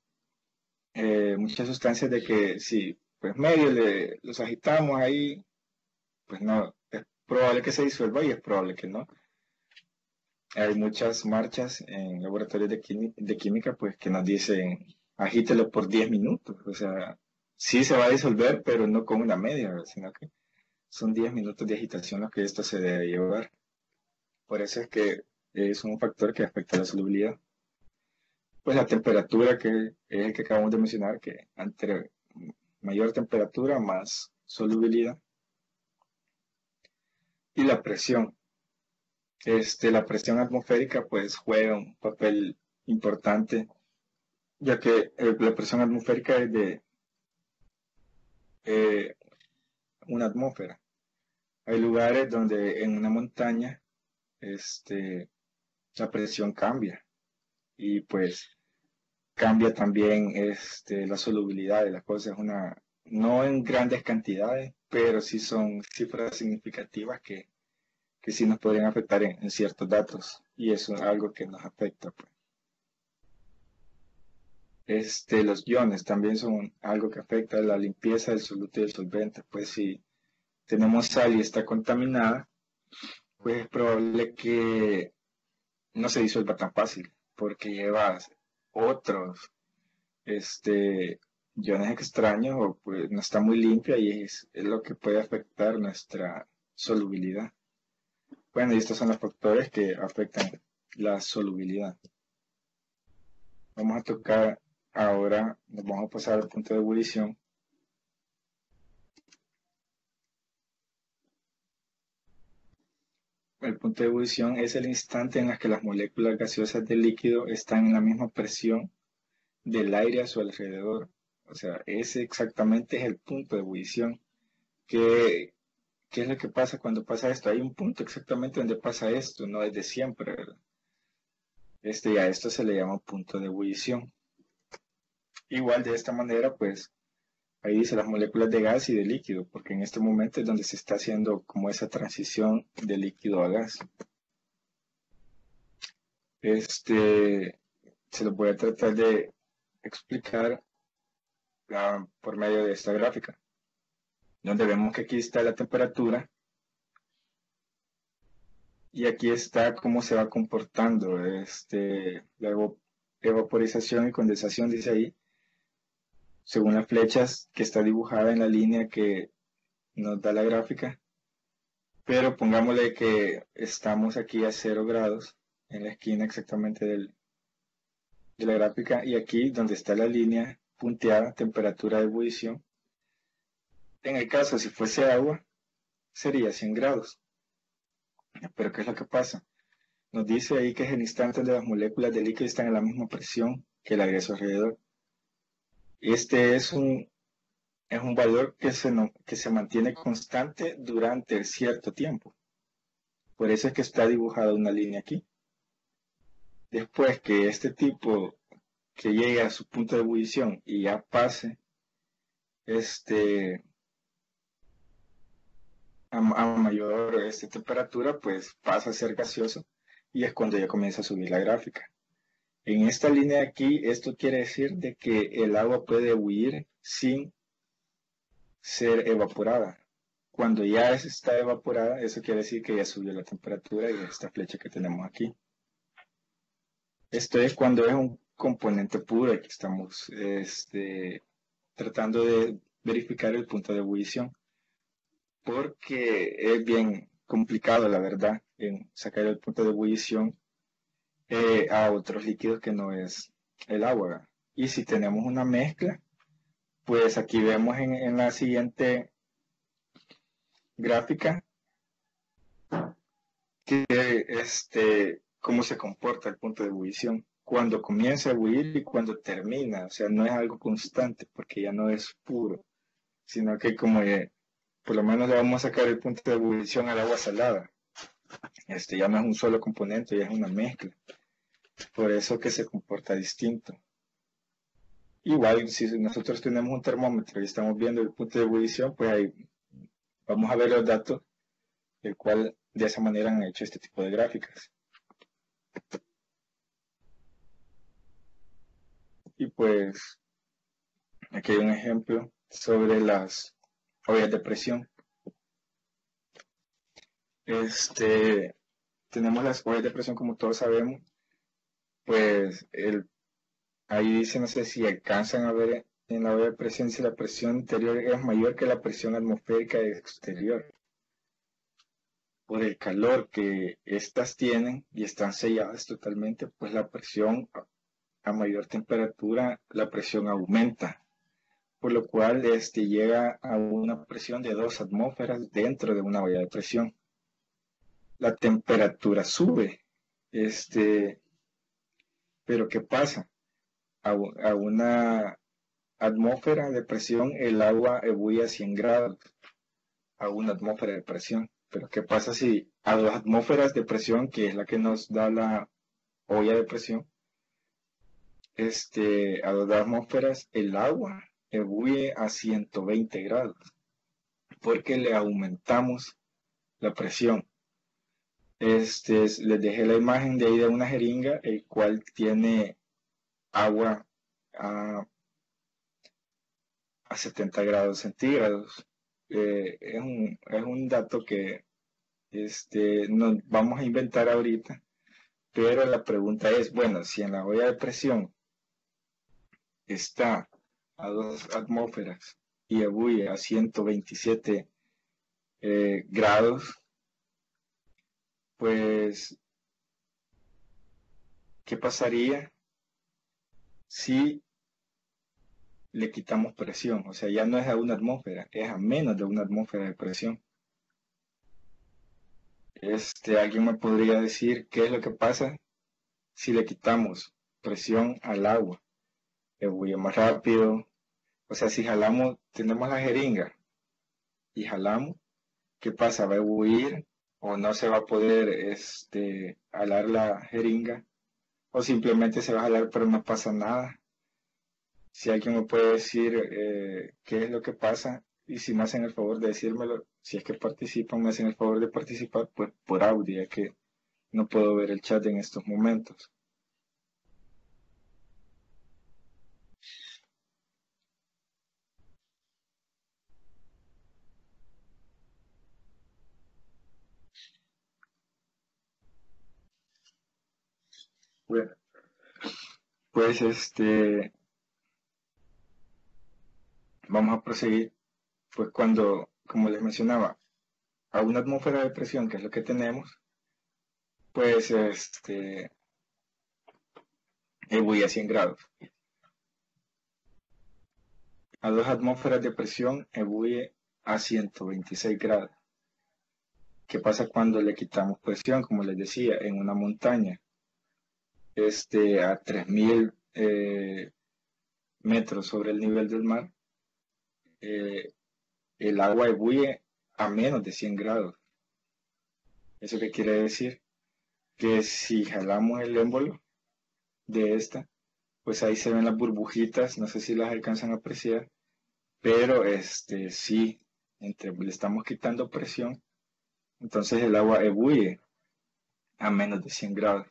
sustancias de que si pues medio los agitamos ahí, pues no, es probable que se disuelva y es probable que no. Hay muchas marchas en laboratorios de química pues que nos dicen agítelo por 10 minutos, o sea, sí se va a disolver, pero no con una media, sino que son 10 minutos de agitación lo que esto se debe llevar. Por eso es que es un factor que afecta la solubilidad. Pues la temperatura, que es el que acabamos de mencionar, que entre mayor temperatura, más solubilidad. Y la presión. La presión atmosférica pues juega un papel importante, ya que la presión atmosférica es de eh, una atmósfera. Hay lugares donde en una montaña la presión cambia y pues cambia también la solubilidad de las cosas, no en grandes cantidades, pero sí son cifras significativas que que sí nos podrían afectar en ciertos datos, y eso es algo que nos afecta, pues. Los iones también son algo que afecta la limpieza del soluto y del solvente. Pues si tenemos sal y está contaminada, pues es probable que no se disuelva tan fácil, porque lleva otros iones extraños o pues no está muy limpia y es lo que puede afectar nuestra solubilidad. Bueno, y estos son los factores que afectan la solubilidad. Vamos a tocar ahora, nos vamos a pasar al punto de ebullición. El punto de ebullición es el instante en el que las moléculas gaseosas del líquido están en la misma presión del aire a su alrededor. O sea, ese exactamente es el punto de ebullición. ¿Qué es lo que pasa cuando pasa esto? Hay un punto exactamente donde pasa esto, no desde siempre, ¿verdad? Y a esto se le llama punto de ebullición. Igual de esta manera, pues, ahí dice las moléculas de gas y de líquido, porque en este momento es donde se está haciendo como esa transición de líquido a gas. Se lo voy a tratar de explicar por medio de esta gráfica, donde vemos que aquí está la temperatura y aquí está cómo se va comportando la evaporización y condensación, dice ahí, según las flechas que está dibujada en la línea que nos da la gráfica. Pero pongámosle que estamos aquí a 0 grados, en la esquina exactamente de la gráfica, y aquí donde está la línea punteada, temperatura de ebullición. En el caso, si fuese agua, sería 100 grados. Pero ¿qué es lo que pasa? Nos dice ahí que es el instante donde las moléculas de líquido están a la misma presión que el aire a su alrededor. Este es un valor que se mantiene constante durante cierto tiempo. Por eso es que está dibujada una línea aquí. Después que este tipo que llegue a su punto de ebullición y ya pase a mayor temperatura, pues pasa a ser gaseoso y es cuando ya comienza a subir la gráfica. En esta línea de aquí, esto quiere decir de que el agua puede ebullir sin ser evaporada. Cuando ya está evaporada, eso quiere decir que ya subió la temperatura y esta flecha que tenemos aquí. Esto es cuando es un componente puro y que estamos tratando de verificar el punto de ebullición, porque es bien complicado, la verdad, en sacar el punto de ebullición a otros líquidos que no es el agua. Y si tenemos una mezcla, pues aquí vemos en la siguiente gráfica que cómo se comporta el punto de ebullición cuando comienza a ebullir y cuando termina. O sea, no es algo constante porque ya no es puro, sino que como por lo menos le vamos a sacar el punto de ebullición al agua salada. Ya no es un solo componente, ya es una mezcla. Por eso que se comporta distinto. Igual, si nosotros tenemos un termómetro y estamos viendo el punto de ebullición, pues ahí vamos a ver los datos, el cual de esa manera han hecho este tipo de gráficas. Y pues, aquí hay un ejemplo sobre las ollas de presión. Tenemos las ollas de presión, como todos sabemos, pues ahí dice, no sé si alcanzan a ver en la olla de presión si la presión interior es mayor que la presión atmosférica exterior. Por el calor que estas tienen y están selladas totalmente, pues la presión a mayor temperatura, la presión aumenta, por lo cual llega a una presión de 2 atmósferas dentro de una olla de presión. La temperatura sube, pero ¿qué pasa? A una atmósfera de presión el agua ebulle a 100 grados, a una atmósfera de presión. Pero ¿qué pasa si a 2 atmósferas de presión, que es la que nos da la olla de presión, a 2 atmósferas el agua ebulle a 120 grados? Porque le aumentamos la presión. Les dejé la imagen de ahí de una jeringa, el cual tiene agua a, a 70 grados centígrados. Es un dato que nos vamos a inventar ahorita, pero la pregunta es, bueno, si en la olla de presión está a 2 atmósferas y ebulle a 127 grados, pues, ¿qué pasaría si le quitamos presión? O sea, ya no es a una atmósfera, es a menos de una atmósfera de presión. ¿Alguien me podría decir qué es lo que pasa si le quitamos presión al agua? Ebulle más rápido. O sea, si jalamos, tenemos la jeringa y jalamos, ¿qué pasa? ¿Va a ebullir o no se va a poder jalar la jeringa? O simplemente se va a jalar pero no pasa nada. Si alguien me puede decir qué es lo que pasa y si me hacen el favor de decírmelo, si es que participan, me hacen el favor de participar, pues por audio, ya que no puedo ver el chat en estos momentos. Bueno, pues vamos a proseguir, pues cuando, como les mencionaba, a una atmósfera de presión, que es lo que tenemos, pues ebulle a 100 grados. A 2 atmósferas de presión ebulle a 126 grados. ¿Qué pasa cuando le quitamos presión? Como les decía, en una montaña, a 3000 metros sobre el nivel del mar, eh, el agua ebulle a menos de 100 grados. ¿Eso qué quiere decir? Que si jalamos el émbolo de esta, pues ahí se ven las burbujitas, no sé si las alcanzan a apreciar, pero sí, le estamos quitando presión, entonces el agua ebulle a menos de 100 grados.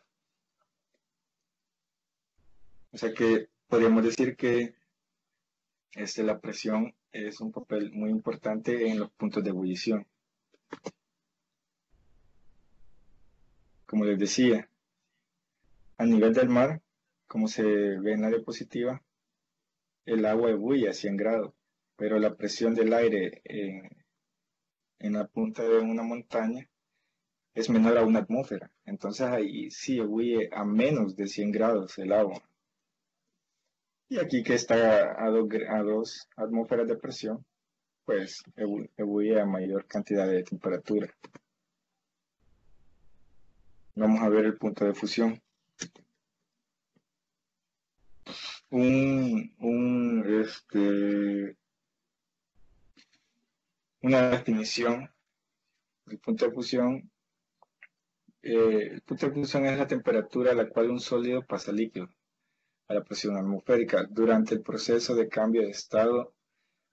O sea que podríamos decir que la presión es un papel muy importante en los puntos de ebullición. Como les decía, a nivel del mar, como se ve en la diapositiva, el agua ebulle a 100 grados, pero la presión del aire en la punta de una montaña es menor a una atmósfera. Entonces ahí sí ebulle a menos de 100 grados el agua. Y aquí que está a dos atmósferas de presión, pues ebulle a mayor cantidad de temperatura. Vamos a ver el punto de fusión. Una definición del punto de fusión. El punto de fusión es la temperatura a la cual un sólido pasa líquido a la presión atmosférica durante el proceso de cambio de estado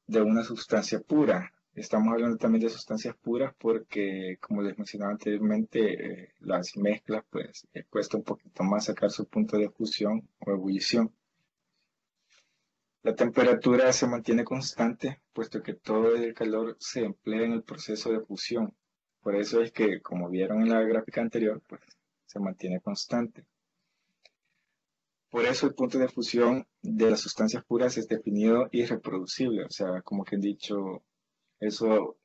de una sustancia pura. Estamos hablando también de sustancias puras porque, como les mencionaba anteriormente, las mezclas, pues, cuesta un poquito más sacar su punto de fusión o ebullición. La temperatura se mantiene constante, puesto que todo el calor se emplea en el proceso de fusión. Por eso es que, como vieron en la gráfica anterior, pues, se mantiene constante. Por eso el punto de fusión de las sustancias puras es definido irreproducible. O sea, como que han dicho, eso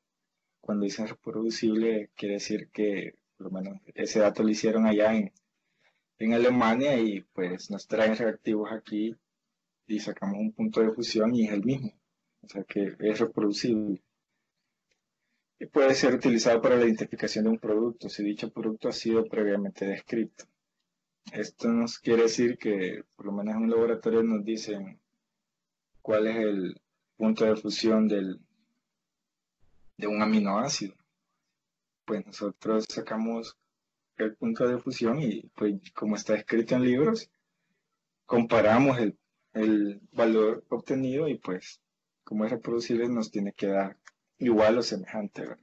cuando dicen reproducible quiere decir que por lo menos ese dato lo hicieron allá en Alemania y pues nos traen reactivos aquí y sacamos un punto de fusión y es el mismo. O sea que es reproducible. Y puede ser utilizado para la identificación de un producto si dicho producto ha sido previamente descrito. Esto nos quiere decir que por lo menos en un laboratorio nos dicen cuál es el punto de fusión de un aminoácido. Pues nosotros sacamos el punto de fusión y pues como está escrito en libros, comparamos el valor obtenido y pues como es reproducible nos tiene que dar igual o semejante, ¿verdad?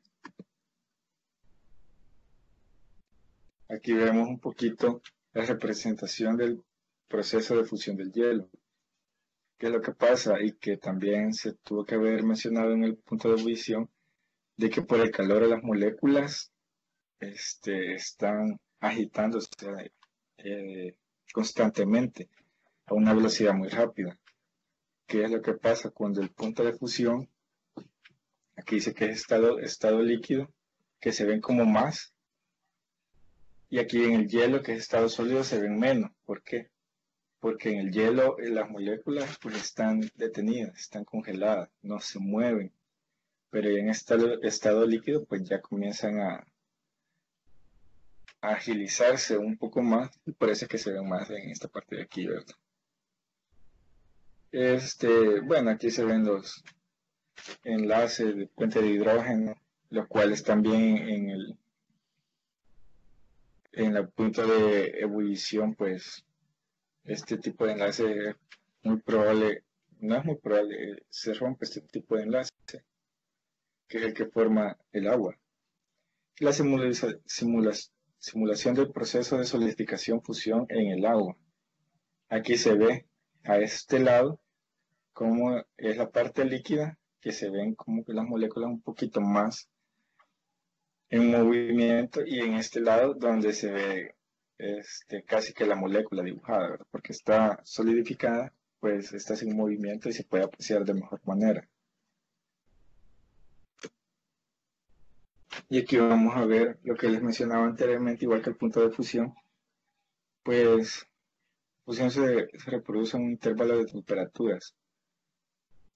Aquí vemos un poquito la representación del proceso de fusión del hielo. ¿Qué es lo que pasa? Y que también se tuvo que haber mencionado en el punto de ebullición, de que por el calor de las moléculas están agitándose eh, constantemente a una velocidad muy rápida. ¿Qué es lo que pasa cuando el punto de fusión, aquí dice que es estado líquido, que se ven como más, y aquí en el hielo, que es estado sólido, se ven menos? ¿Por qué? Porque en el hielo las moléculas pues están detenidas, están congeladas, no se mueven, pero ya en estado líquido pues ya comienzan a agilizarse un poco más, y por eso es que se ven más en esta parte de aquí, ¿verdad? Bueno, aquí se ven los enlaces de puente de hidrógeno, los cuales también en la punta de ebullición, pues este tipo de enlace es muy probable, no es muy probable, se rompe este tipo de enlace, que es el que forma el agua. La simulación del proceso de solidificación-fusión en el agua. Aquí se ve a este lado cómo es la parte líquida, que se ven como que las moléculas un poquito más en movimiento, y en este lado donde se ve casi que la molécula dibujada, ¿verdad? Porque está solidificada, pues está sin movimiento y se puede apreciar de mejor manera. Y aquí vamos a ver lo que les mencionaba anteriormente, igual que el punto de fusión, pues fusión se reproduce en un intervalo de temperaturas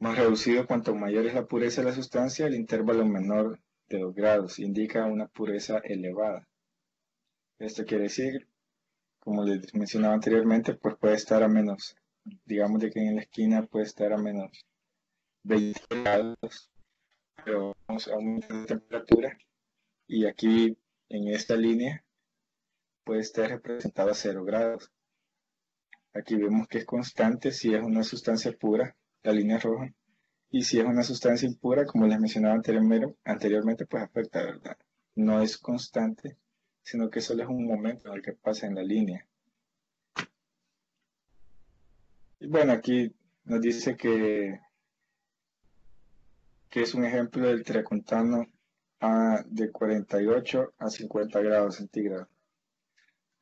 más reducido. Cuanto mayor es la pureza de la sustancia, el intervalo menor de 2 grados indica una pureza elevada. Esto quiere decir, como les mencionaba anteriormente, pues puede estar a menos, digamos de que en la esquina puede estar a menos 20 grados, pero vamos a aumentar la temperatura, y aquí en esta línea puede estar representado a 0 grados. Aquí vemos que es constante si es una sustancia pura, la línea roja, y si es una sustancia impura, como les mencionaba anteriormente, pues afecta, ¿verdad? No es constante, sino que solo es un momento en el que pasa en la línea. Y bueno, aquí nos dice que es un ejemplo del tracontano de 48 a 50 grados centígrados.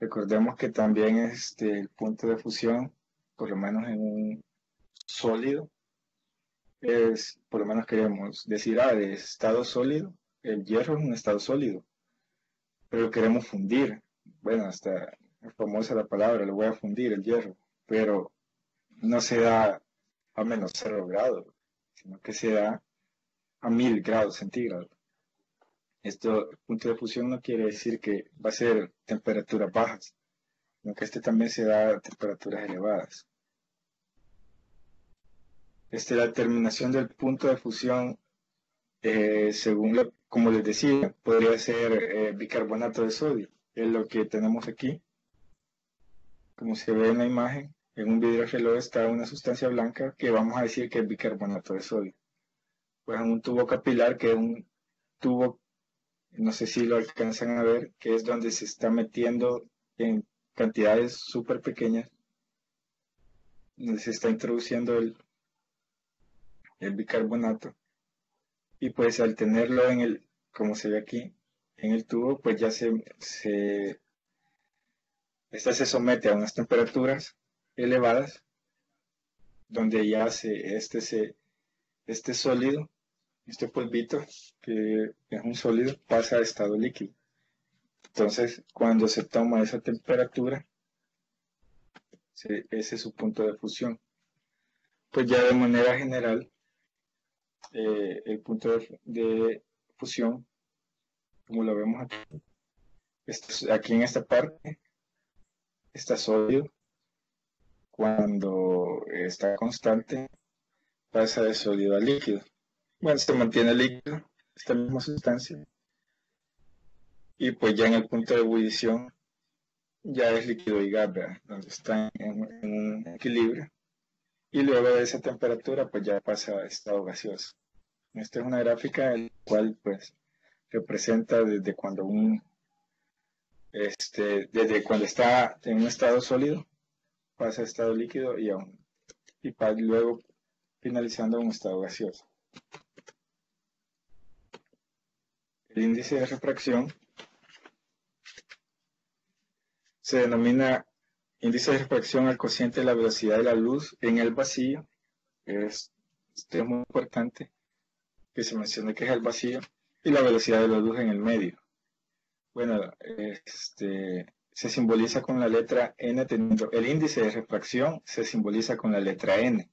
Recordemos que también el punto de fusión, por lo menos en un sólido, por lo menos queremos decir, de estado sólido, el hierro es un estado sólido, pero queremos fundir. Bueno, hasta es famosa la palabra, lo voy a fundir el hierro, pero no se da a menos 0 grados, sino que se da a 1000 grados centígrados. Esto, punto de fusión, no quiere decir que va a ser temperaturas bajas, sino que también se da a temperaturas elevadas. La terminación del punto de fusión, como les decía, podría ser bicarbonato de sodio. Es lo que tenemos aquí. Como se ve en la imagen, en un vidrio reloj está una sustancia blanca que vamos a decir que es bicarbonato de sodio. Pues en un tubo capilar, que es un tubo, no sé si lo alcanzan a ver, que es donde se está metiendo en cantidades súper pequeñas, donde se está introduciendo el bicarbonato, y pues al tenerlo como se ve aquí, en el tubo, pues ya esta se somete a unas temperaturas elevadas, donde ya este sólido, este polvito, que es un sólido, pasa a estado líquido. Entonces, cuando se toma esa temperatura, ese es su punto de fusión. Pues ya de manera general, el punto de fusión, como lo vemos aquí, aquí en esta parte, está sólido. Cuando está constante, pasa de sólido a líquido. Bueno, se mantiene líquido, esta misma sustancia, y pues ya en el punto de ebullición ya es líquido y gas, ¿verdad? Donde está en un equilibrio, y luego de esa temperatura pues ya pasa a estado gaseoso. Esta es una gráfica en la cual pues representa desde cuando desde cuando está en un estado sólido, pasa a estado líquido luego finalizando en un estado gaseoso. El índice de refracción se denomina índice de refracción al cociente de la velocidad de la luz en el vacío. Esto es muy importante que se mencione que es el vacío, y la velocidad de la luz en el medio. Bueno, se simboliza con la letra N, teniendo el índice de refracción se simboliza con la letra N,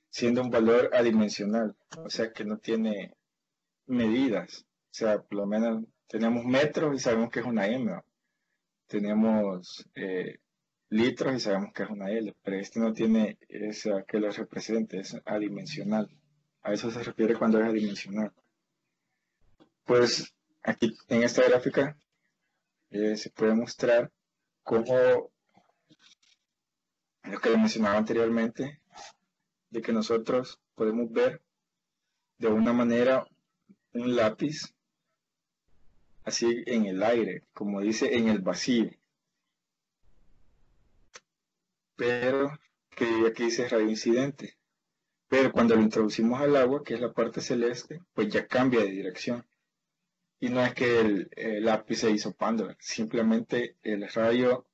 siendo un valor adimensional, o sea que no tiene medidas. O sea, por lo menos tenemos metros y sabemos que es una M, ¿no? Tenemos litros y sabemos que es una L, pero este no tiene esa que lo represente, es adimensional. A eso se refiere cuando es adimensional. Pues aquí en esta gráfica se puede mostrar cómo lo que le mencionaba anteriormente, de que nosotros podemos ver de una manera un lápiz así en el aire, como dice, en el vacío, pero que aquí dice radio incidente. Pero cuando lo introducimos al agua, que es la parte celeste, pues ya cambia de dirección. Y no es que el lápiz se hizo pando, simplemente el rayo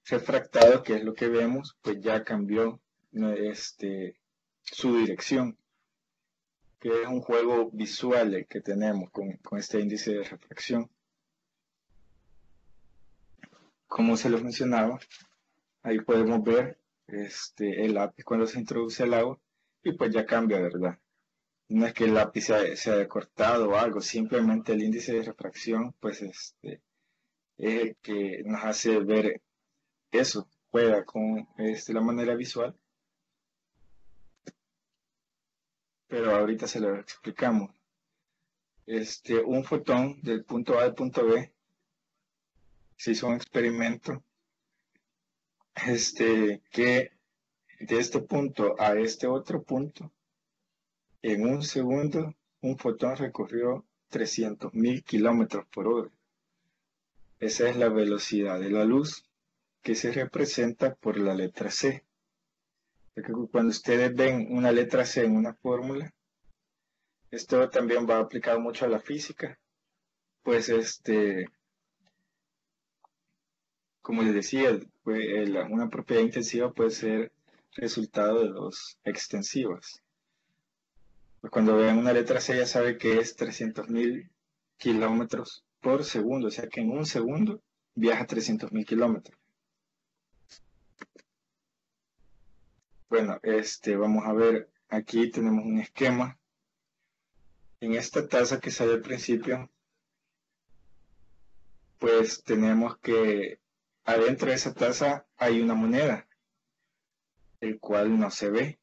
refractado, que es lo que vemos, pues ya cambió su dirección, que es un juego visual que tenemos con este índice de refracción. Como se los mencionaba, ahí podemos ver el lápiz cuando se introduce al agua y pues ya cambia, ¿verdad? No es que el lápiz se haya cortado o algo, simplemente el índice de refracción pues es el que nos hace ver eso, juega con la manera visual, pero ahorita se lo explicamos. Un fotón del punto A al punto B, se hizo un experimento que de este punto a este otro punto, en un segundo, un fotón recorrió 300.000 kilómetros por hora. Esa es la velocidad de la luz, que se representa por la letra C. Porque cuando ustedes ven una letra C en una fórmula, esto también va aplicado mucho a la física, pues como les decía, pues, una propiedad intensiva puede ser resultado de dos extensivas. Pues cuando vean una letra C ya sabe que es 300.000 kilómetros por segundo, o sea que en un segundo viaja 300.000 kilómetros. Bueno, vamos a ver, aquí tenemos un esquema. En esta taza que sale al principio, pues tenemos que adentro de esa taza hay una moneda, el cual no se ve,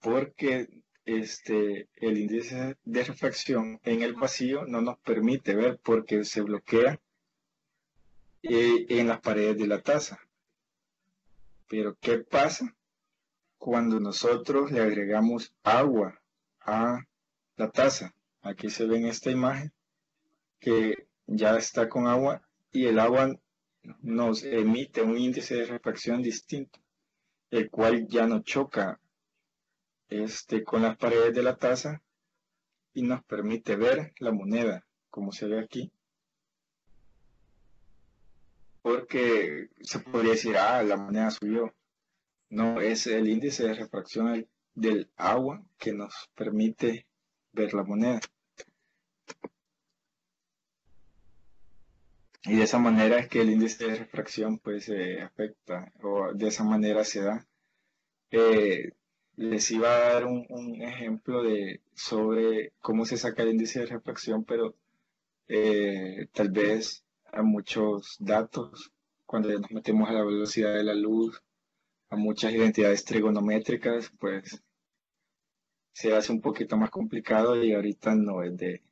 porque el índice de refracción en el vacío no nos permite ver porque se bloquea en las paredes de la taza. Pero ¿qué pasa cuando nosotros le agregamos agua a la taza? Aquí se ve en esta imagen que ya está con agua y el agua nos emite un índice de refracción distinto, el cual ya no choca con las paredes de la taza y nos permite ver la moneda, como se ve aquí. Porque se podría decir, la moneda subió. No, es el índice de refracción del agua que nos permite ver la moneda. Y de esa manera es que el índice de refracción pues afecta, o de esa manera se da. Les iba a dar un ejemplo sobre cómo se saca el índice de refracción, pero tal vez a muchos datos, cuando ya nos metemos a la velocidad de la luz, a muchas identidades trigonométricas, pues se hace un poquito más complicado y ahorita no es de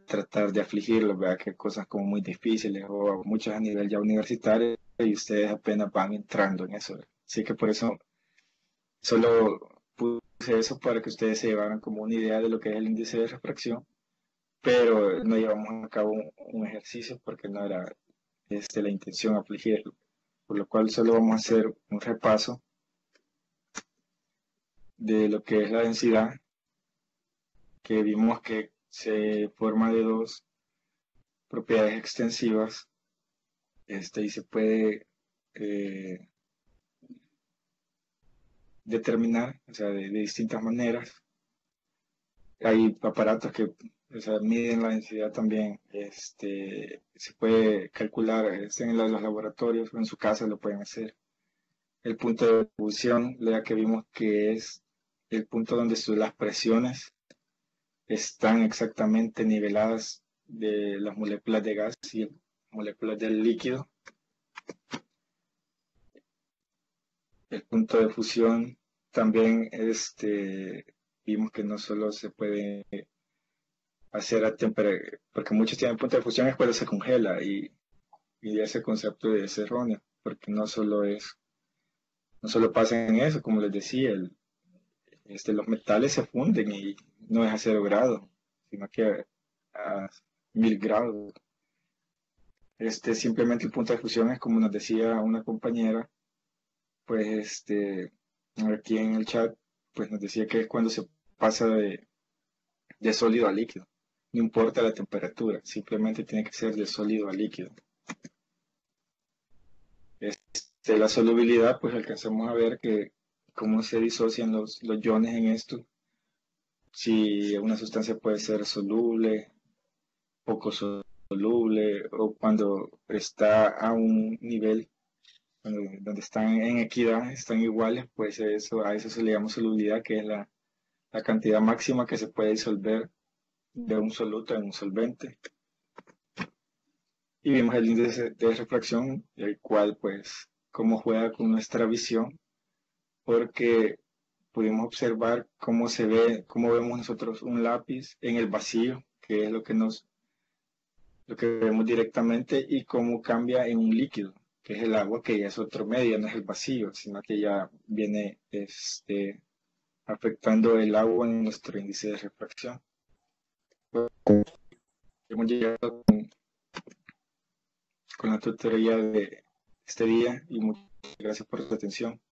tratar de afligirlos, ¿verdad? Que cosas como muy difíciles o muchas a nivel ya universitario y ustedes apenas van entrando en eso. Así que por eso solo puse eso para que ustedes se llevaran como una idea de lo que es el índice de refracción, pero no llevamos a cabo un ejercicio porque no era la intención afligirlo, por lo cual solo vamos a hacer un repaso de lo que es la densidad, que vimos que se forma de dos propiedades extensivas, y se puede eh, determinar, o sea, de distintas maneras. Hay aparatos que, o sea, miden la densidad también, se puede calcular, en los laboratorios o en su casa lo pueden hacer. El punto de fusión, ya que vimos que es el punto donde las presiones están exactamente niveladas de las moléculas de gas y moléculas del líquido. El punto de fusión también, vimos que no solo se puede hacer a temperatura, porque muchos tienen punto de fusión es cuando se congela y ese concepto es erróneo, porque no solo pasa en eso, como les decía, los metales se funden y no es a 0 grados, sino que a 1000 grados. Simplemente el punto de fusión es como nos decía una compañera, pues aquí en el chat, pues nos decía que es cuando se pasa de sólido a líquido. No importa la temperatura, simplemente tiene que ser de sólido a líquido. La solubilidad, pues alcanzamos a ver que cómo se disocian los iones en esto. Si una sustancia puede ser soluble, poco soluble, o cuando está a un nivel donde están en equidad, están iguales, pues a eso se le llama solubilidad, que es la cantidad máxima que se puede disolver de un soluto en un solvente. Y vimos el índice de refracción, el cual pues cómo juega con nuestra visión, porque pudimos observar cómo se ve, cómo vemos nosotros un lápiz en el vacío, que es lo que vemos directamente, y cómo cambia en un líquido, que es el agua, que ya es otro medio, no es el vacío, sino que ya viene afectando el agua en nuestro índice de refracción. Hemos llegado con la tutoría de este día y muchas gracias por su atención.